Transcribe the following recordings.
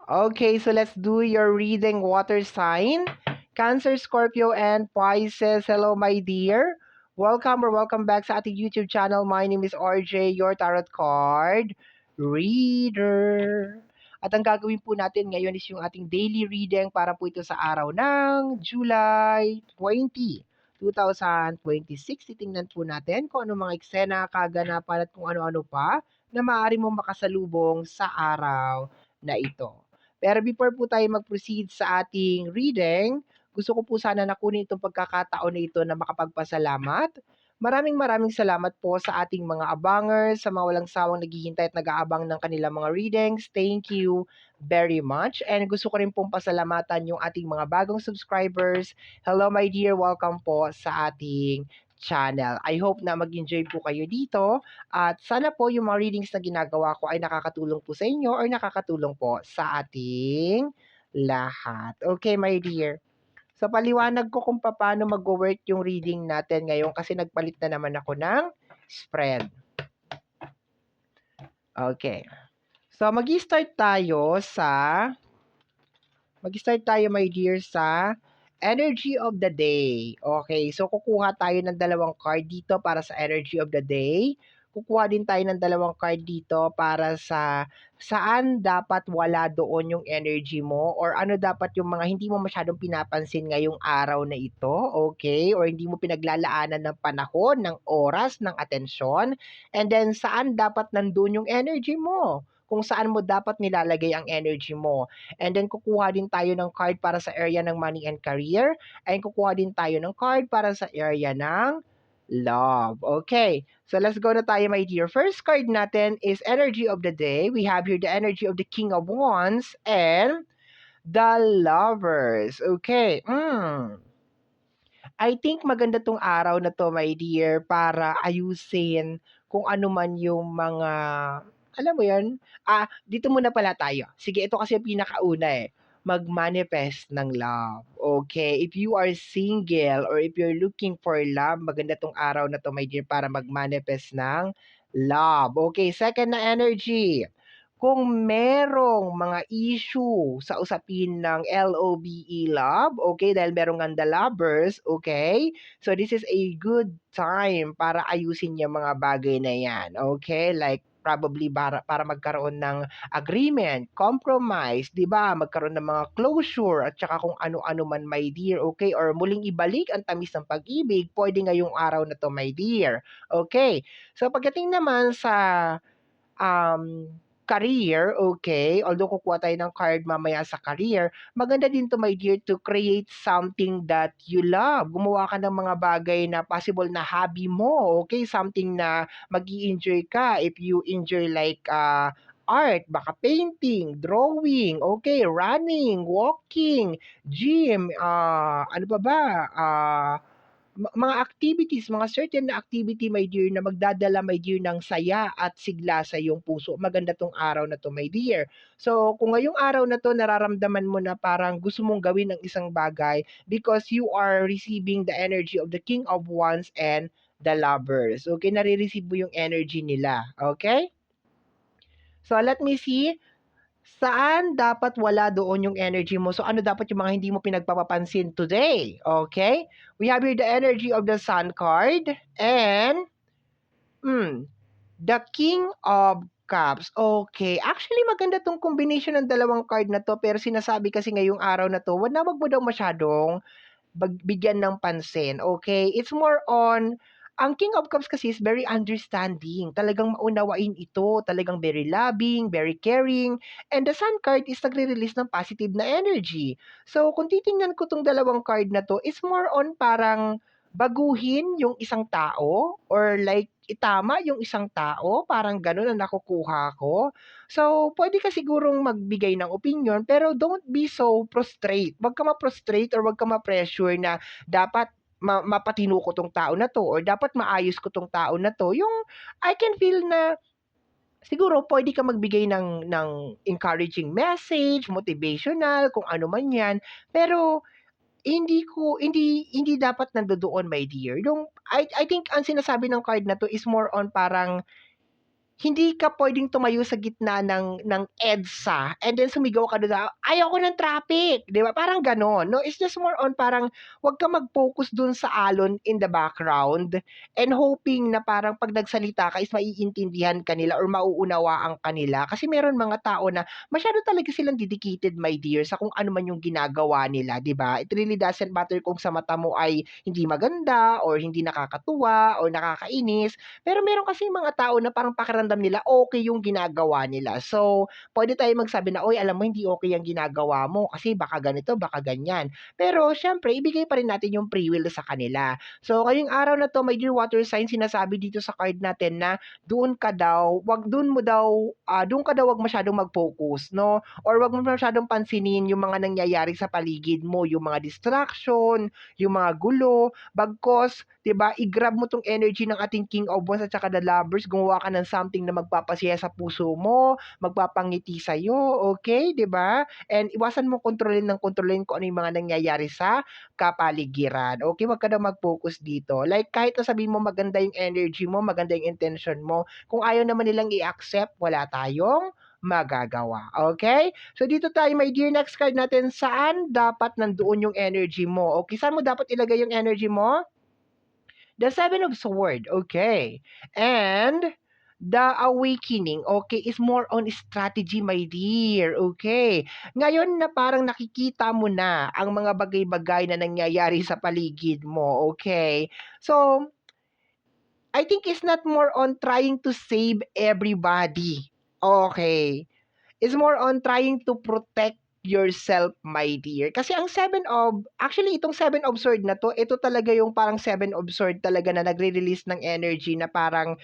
Okay, so let's do your reading water sign. Cancer, Scorpio, and Pisces. Hello, my dear. Welcome or welcome back sa ating YouTube channel. My name is RJ, your tarot card reader. At ang gagawin po natin ngayon is yung ating daily reading para po ito sa araw ng July 20, 2026. Titingnan po natin kung ano mga eksena, kaganapan at kung ano-ano pa na maaari mong makasalubong sa araw na ito. Pero before po tayo mag-proceed sa ating reading, gusto ko po sana na kunin itong pagkakataon na ito na makapagpasalamat. Maraming salamat po sa ating mga abangers, sa mga walang sawang naghihintay at nag-aabang ng kanilang mga readings. Thank you very much. And gusto ko rin pong pasalamatan yung ating mga bagong subscribers. Hello my dear, welcome po sa ating channel. I hope na mag-enjoy po kayo dito at sana po yung mga readings na ginagawa ko ay nakakatulong po sa inyo or nakakatulong po sa ating lahat. Okay, my dear. So, paliwanag ko kung paano mag-work yung reading natin ngayon kasi nagpalit na naman ako ng spread. Okay. So, mag-start tayo, my dear, sa energy of the day. Okay, so kukuha tayo ng dalawang card dito para sa energy of the day. Kukuha din tayo ng dalawang card dito para sa saan dapat wala doon yung energy mo or ano dapat yung mga hindi mo masyadong pinapansin ngayong araw na ito, okay? Or hindi mo pinaglalaanan ng panahon, ng oras, ng atensyon. And then saan dapat nandun yung energy mo? Kung saan mo dapat nilalagay ang energy mo. And then kukuha din tayo ng card para sa area ng money and career. And kukuha din tayo ng card para sa area ng love. Okay. So let's go na tayo, my dear. First card natin is energy of the day. We have here the energy of the King of Wands and the Lovers. Okay. I think maganda tong araw na 'to, my dear, para ayusin kung ano man yung mga alam mo yun? Dito muna pala tayo. Sige, ito kasi yung pinakauna, eh, mag-manifest ng love, okay? If you are single or if you're looking for love, maganda 'tong araw na 'to, my dear, para mag-manifest ng love. Okay, second na energy, kung merong mga issue sa usapin ng LOVE, love, okay, dahil merong nga the lovers, okay? So this is a good time para ayusin yung mga bagay na yan, okay? Like probably para magkaroon ng agreement, compromise, 'di ba? Magkaroon ng mga closure at saka kung ano-ano man, my dear, okay? Or muling ibalik ang tamis ng pag-ibig, pwede ngayong araw na 'to, my dear. Okay. So pagdating naman sa career, okay, although kukuha tayo ng card mamaya sa career, maganda din to, my dear, to create something that you love. Gumawa ka ng mga bagay na possible na hobby mo, okay? Something na mag-i-enjoy ka if you enjoy like art, baka painting, drawing, okay, running, walking, gym, ano pa ba? Mga activities, mga certain na activity, my dear, na magdadala, my dear, ng saya at sigla sa iyong puso. Maganda 'tong araw na 'to, my dear. So, kung ngayong araw na 'to nararamdaman mo na parang gusto mong gawin ang isang bagay because you are receiving the energy of the King of Wands and the Lovers. Okay, nare-receive mo yung energy nila. Okay? So, let me see. Saan dapat wala doon yung energy mo? So, ano dapat yung mga hindi mo pinagpapapansin today? Okay? We have here the energy of the Sun card and the King of Cups. Okay. Actually, maganda tong combination ng dalawang card na to pero sinasabi kasi ngayong araw na to, wag mo daw masyadong bigyan ng pansin, okay? It's more on ang King of Cups kasi is very understanding. Talagang maunawain ito. Talagang very loving, very caring. And the Sun card is nagre-release ng positive na energy. So, kung titingnan ko tong dalawang card na to, it's more on parang baguhin yung isang tao or like itama yung isang tao, parang gano'n ang nakukuha ko. So, pwede ka sigurong magbigay ng opinion pero don't be so prostrate. Wag ka ma-prostrate or wag ka ma-pressure na dapat mapatino ko 'tong tao na 'to or dapat maayos ko 'tong tao na 'to. Yung I can feel na siguro pwede ka magbigay ng encouraging message, motivational, kung ano man 'yan, pero hindi dapat nandodoon, my dear. Yung I think ang sinasabi ng card na 'to is more on parang hindi ka puwedeng tumayo sa gitna ng EDSA and then sumigaw ka do'n na, "Ayoko ng traffic!" 'Di ba, parang gano'n, 'no? It's just more on parang 'wag kang mag-focus do'n sa alon in the background and hoping na parang 'pag nagsalita ka is maiintindihan ka nila or mauunawaan ka nila. Kasi meron mga tao na masyado talaga silang dedicated, my dear, sa kung ano man yung ginagawa nila, 'di ba? It really doesn't matter kung sa mata mo ay hindi maganda or hindi nakakatuwa or nakakainis, pero meron kasing mga tao na parang pakiramdam nila okey yung ginagawa nila. So, puwede tayong magsabi na, "Uy, alam mo hindi okey yang ginagawa mo kasi baka ganito, baka ganyan." Pero siyempre ibigay pa rin natin yung free will sa kanila. So, ngayong araw na 'to, my dear water sign, sinasabi dito sa card natin na doon ka daw 'wag masyadong mag-focus, 'no, or 'wag mo masyadong pansinin yung mga nangyayari sa paligid mo, yung mga distraction, yung mga gulo. Bagkus 'di ba, i-grab mo 'tong energy ng ating King of Wands at saka the Lovers, gumawa ka ng something na magpapasaya sa puso mo, magpapangiti sa'yo, okey, 'di ba? And iwasan mo kontrolin kung ano yung mga nangyayari sa kapaligiran, okey? Wag ka na mag-focus dito. Like kahit na sabihin mo maganda yung energy mo, maganda yung intention mo, kung ayaw naman nilang i-accept, wala tayong magagawa, okey? So dito tayo, my dear, next card natin, saan dapat nandoon yung energy mo? Okey, saan mo dapat ilagay yung energy mo? The Seven of Sword, okay. And the Awakening, okay, is more on strategy, my dear, okay. Ngayon na parang nakikita mo na ang mga bagay-bagay na nangyayari sa paligid mo, okay. So, I think it's not more on trying to save everybody, okay. It's more on trying to protect yourself, my dear. Kasi ang actually itong Seven of Sword na 'to, ito talaga yung parang Seven of Sword talaga na nagre-release ng energy na parang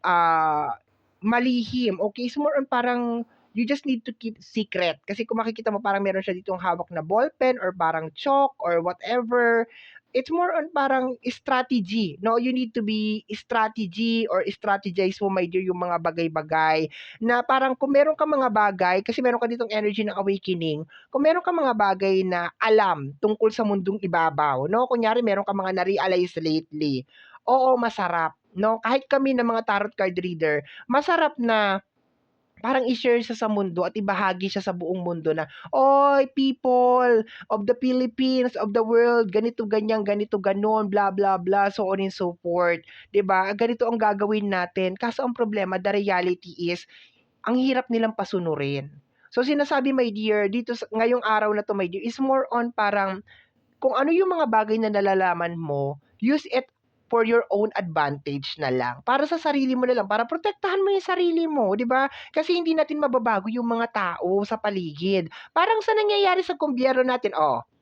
ah, malihim, okay? It's more on parang you just need to keep secret. Kasi kung makikita mo parang meron siya ditong hawak na ballpen or parang chalk or whatever. It's more on parang strategy. No, you need to be strategy or strategize mo, my dear, yung mga bagay-bagay na parang kung meron ka mga bagay, kasi meron ka ditong energy ng awakening, kung meron ka mga bagay na alam tungkol sa mundong ibabaw, no? Kunyari meron ka mga na-realize lately, oo, masarap, 'no? Kahit kami na mga tarot card reader, masarap na parang i-share siya sa mundo at ibahagi siya sa buong mundo na, "Oy, people of the Philippines, of the world, ganito, ganyan, ganito, gano'n, blah, blah, blah, so on and so forth." 'Di ba? Ganito ang gagawin natin. Kaso ang problema, the reality is, ang hirap nilang pasunurin. So sinasabi, my dear, dito sa ngayong araw na 'to, my dear, is more on parang kung ano yung mga bagay na nalalaman mo, use it for your own advantage na lang. Para sa sarili mo na lang, para protektahan mo yung sarili mo, 'di ba? Kasi hindi natin mababago yung mga tao sa paligid. Parang sa nangyayari sa gobyerno natin,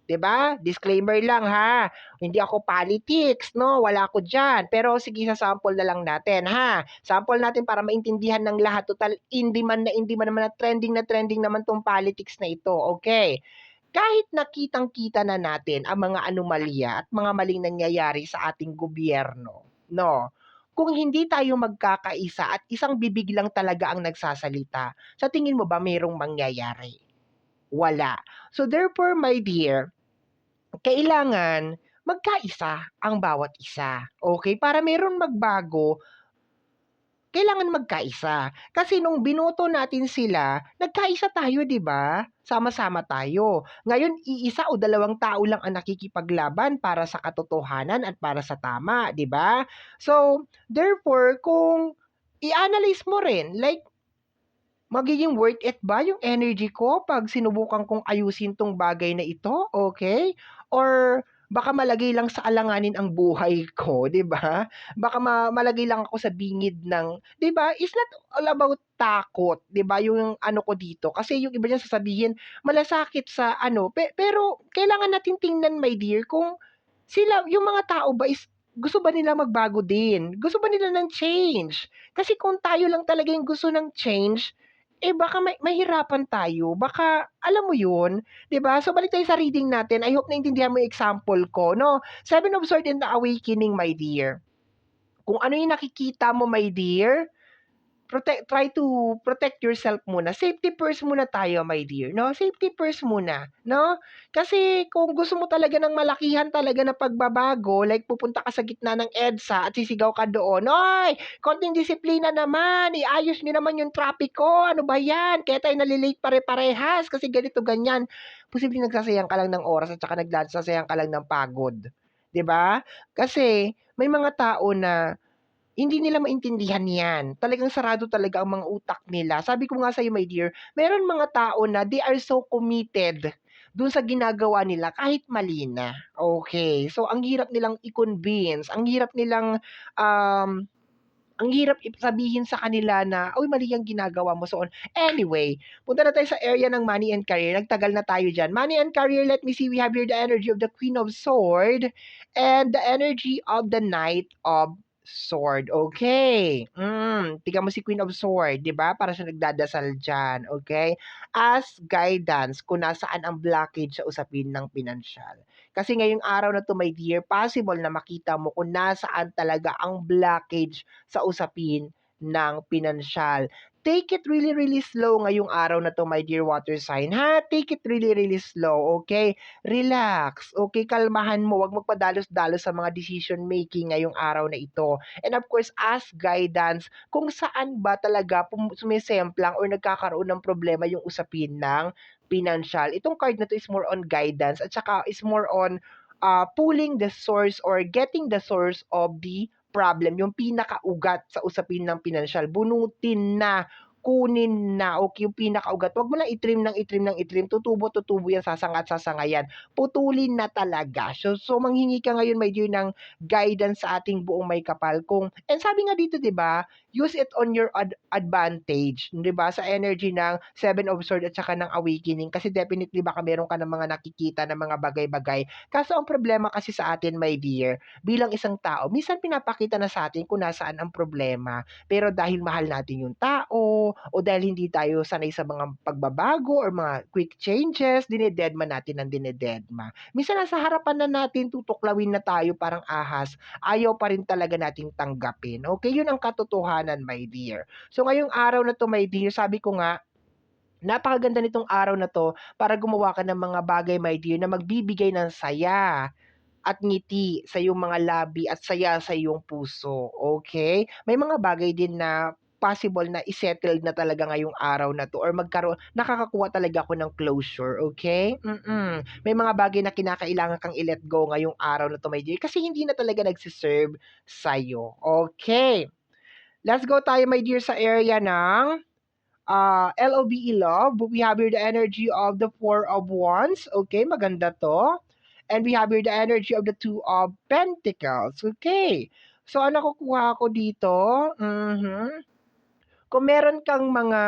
'di ba? Disclaimer lang ha. Hindi ako politics, no? Wala ako diyan. Pero sige, sa sample na lang natin, ha. Sample natin para maintindihan ng lahat. Total hindi man naman na trending naman tong politics na ito. Okay. Kahit nakitang-kita na natin ang mga anomalya at mga maling nangyayari sa ating gobyerno, 'no? Kung hindi tayo magkakaisa at isang bibig lang talaga ang nagsasalita, sa tingin mo ba mayroong mangyayari? Wala. So therefore, my dear, kailangan magkaisa ang bawat isa, okay? Para mayroong magbago, kailangan magkaisa. Kasi nung binoto natin sila, nagkaisa tayo, 'di ba? Sama-sama tayo. Ngayon, iisa o dalawang tao lang ang nakikipaglaban para sa katotohanan at para sa tama, 'di ba? So, therefore, kung i-analyze mo rin, like magiging worth it ba yung energy ko 'pag sinubukan kong ayusin 'tong bagay na ito, okay? Or baka malagay lang sa alanganin ang buhay ko, 'di ba? Baka malagay lang ako sa bingid ng, 'di ba? It's not all about takot, 'di ba, yung ano ko dito. Kasi yung iba diyan sasabihin malasakit sa ano, pero kailangan natin tingnan, my dear, kung yung mga tao ba is gusto ba nila magbago din? Gusto ba nila ng change? Kasi kung tayo lang talaga yung gusto ng change, baka mahirapan tayo. Baka, alam mo yun, 'di ba? So, balik tayo sa reading natin. I hope naintindihan mo yung example ko, 'no? Seven of Swords and the Awakening, my dear. Kung ano yung nakikita mo, my dear, try to protect yourself muna. Safety first muna tayo, my dear, 'no? Safety first muna, 'no? Kasi kung gusto mo talaga ng malakihan talaga na pagbabago, like pupunta ka sa gitna ng EDSA at sisigaw ka doon, "Hoy, konting disiplina naman, iayos niyo naman yung trapiko, ano ba 'yan? Kaya tayo nale-late pare-parehas kasi ganito, ganyan." Posibleng nagsasayang ka lang ng oras at saka nagsasayang ka lang ng pagod, 'di ba? Kasi may mga tao na hindi nila maintindihan 'yan. Talagang sarado talaga ang mga utak nila. Sabi ko nga sa'yo, my dear, meron mga tao na they are so committed dun sa ginagawa nila kahit mali na, okey. So, ang hirap nilang i-convince, um, ang hirap sabihin sa kanila na, "Uy, mali yang ginagawa mo." So on. Anyway, punta na tayo sa area ng money and career. Nagtagal na tayo diyan. Money and career, let me see. We have here the energy of the Queen of Sword and the energy of the Knight of Sword. Okay. Tingnan mo si Queen of Sword, 'di ba? Para siya nagdadasal diyan, okay? As guidance kung nasaan ang blockage sa usapin ng pinansyal. Kasi ngayong araw na 'to, my dear, possible na makita mo kung nasaan talaga ang blockage sa usapin ng pinansyal. Take it really, really slow ngayong araw na 'to, my dear water sign, ha? Take it really, really slow, okay? Relax, okay? Kalmahan mo, 'wag magpadalos-dalos sa mga decision making ngayong araw na ito. And of course, ask guidance kung saan ba talaga sumisemplang or nagkakaroon ng problema yung usapin ng pinansyal. Itong card na 'to is more on guidance at saka is more on pulling the source or getting the source of the problem, yung pinakaugat sa usapin ng pinansyal, bunutin na, kunin na, okay, yung pinakaugat. Wag mo lang itrim ng itrim ng itrim, tutubo-tutubo yan, sasanga at sasanga yan. Putulin na talaga. So manghingi ka ngayon, my dear, ng guidance sa ating buong may kapal. And sabi nga dito, di ba, use it on your advantage, di ba, sa energy ng Seven of Swords at saka ng Awakening. Kasi definitely baka meron ka ng mga nakikita na mga bagay-bagay. Kaso ang problema kasi sa atin, my dear, bilang isang tao, minsan pinapakita na sa atin kung nasaan ang problema. Pero dahil mahal natin yung tao o dahil hindi tayo sanay sa mga pagbabago or mga quick changes, dinededma natin ang dinededma. Minsan nasa harapan na natin, tutuklawin na tayo parang ahas, ayaw pa rin talaga nating tanggapin. Okay, yun ang katotohanan, my dear. So ngayong araw na to, my dear, sabi ko nga, napakaganda nitong araw na to para gumawa ka ng mga bagay, my dear, na magbibigay ng saya at ngiti sa iyong mga labi at saya sa iyong puso, okay? May mga bagay din na possible na i-settle na talaga ngayong araw na 'to or nakakakuha talaga ako ng closure, okay? May mga bagay na kinakailangan kang i-let go ngayong araw na 'to, my dear, kasi hindi na talaga nagse-serve sa'yo, okay? Let's go tayo, my dear, sa area ng LOVE love. We have here the energy of the Four of Wands. Okay, maganda to. And we have here the energy of the Two of Pentacles. Okay. So, ano kukuha ko dito? Kung meron kang mga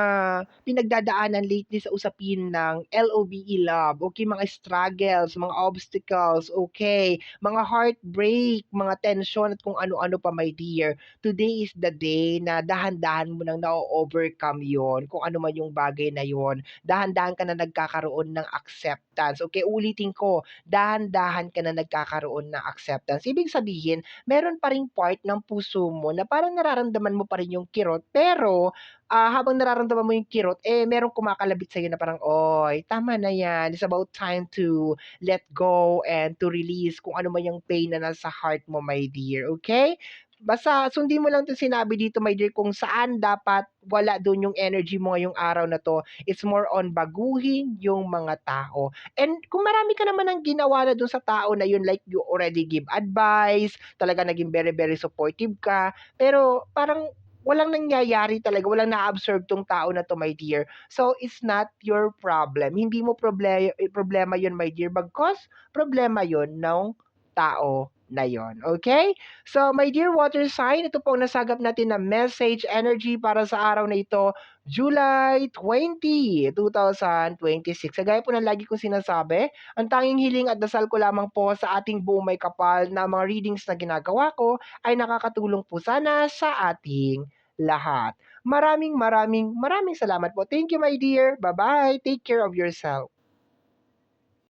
pinagdadaanan lately sa usapin ng LOVE love, okay, mga struggles, mga obstacles, okay, mga heartbreak, mga tension at kung ano-ano pa, my dear, today is the day na dahan-dahan mo nang na-overcome yon, kung ano man yung bagay na yon, dahan-dahan ka na nagkakaroon ng acceptance. Okay, ulitin ko, dahan-dahan ka na nagkakaroon ng acceptance. Ibig sabihin, meron pa ring part ng puso mo na parang nararamdaman mo pa rin yung kirot, pero habang nararamdaman mo yung kirot, merong kumakalabit sa'yo na parang, "Oy, tama na yan. It's about time to let go and to release kung ano man yung pain na nasa heart mo, my dear." Okay? Basta sundin mo lang 'tong sinabi dito, my dear, kung saan dapat wala dun yung energy mo ngayong araw na 'to. It's more on baguhin yung mga tao. And kung marami ka naman ng ginawa na dun sa tao na yun, like you already give advice, talaga naging very, very supportive ka, pero parang walang nangyayari talaga, walang na-absorb 'tong tao na 'to, my dear. So, it's not your problem. Hindi mo problema 'yun, my dear, bagkus problema 'yun ng tao na 'yon, okay? So, my dear water sign, ito po ang nasagap natin na message energy para sa araw na ito, July 20, 2026. Kagaya po ng lagi kong sinasabi, ang tanging hiling at dasal ko lamang po sa ating buong may kapal na mga readings na ginagawa ko ay nakakatulong po sana sa ating lahat. Maraming, maraming, maraming salamat po. Thank you, my dear. Bye-bye. Take care of yourself.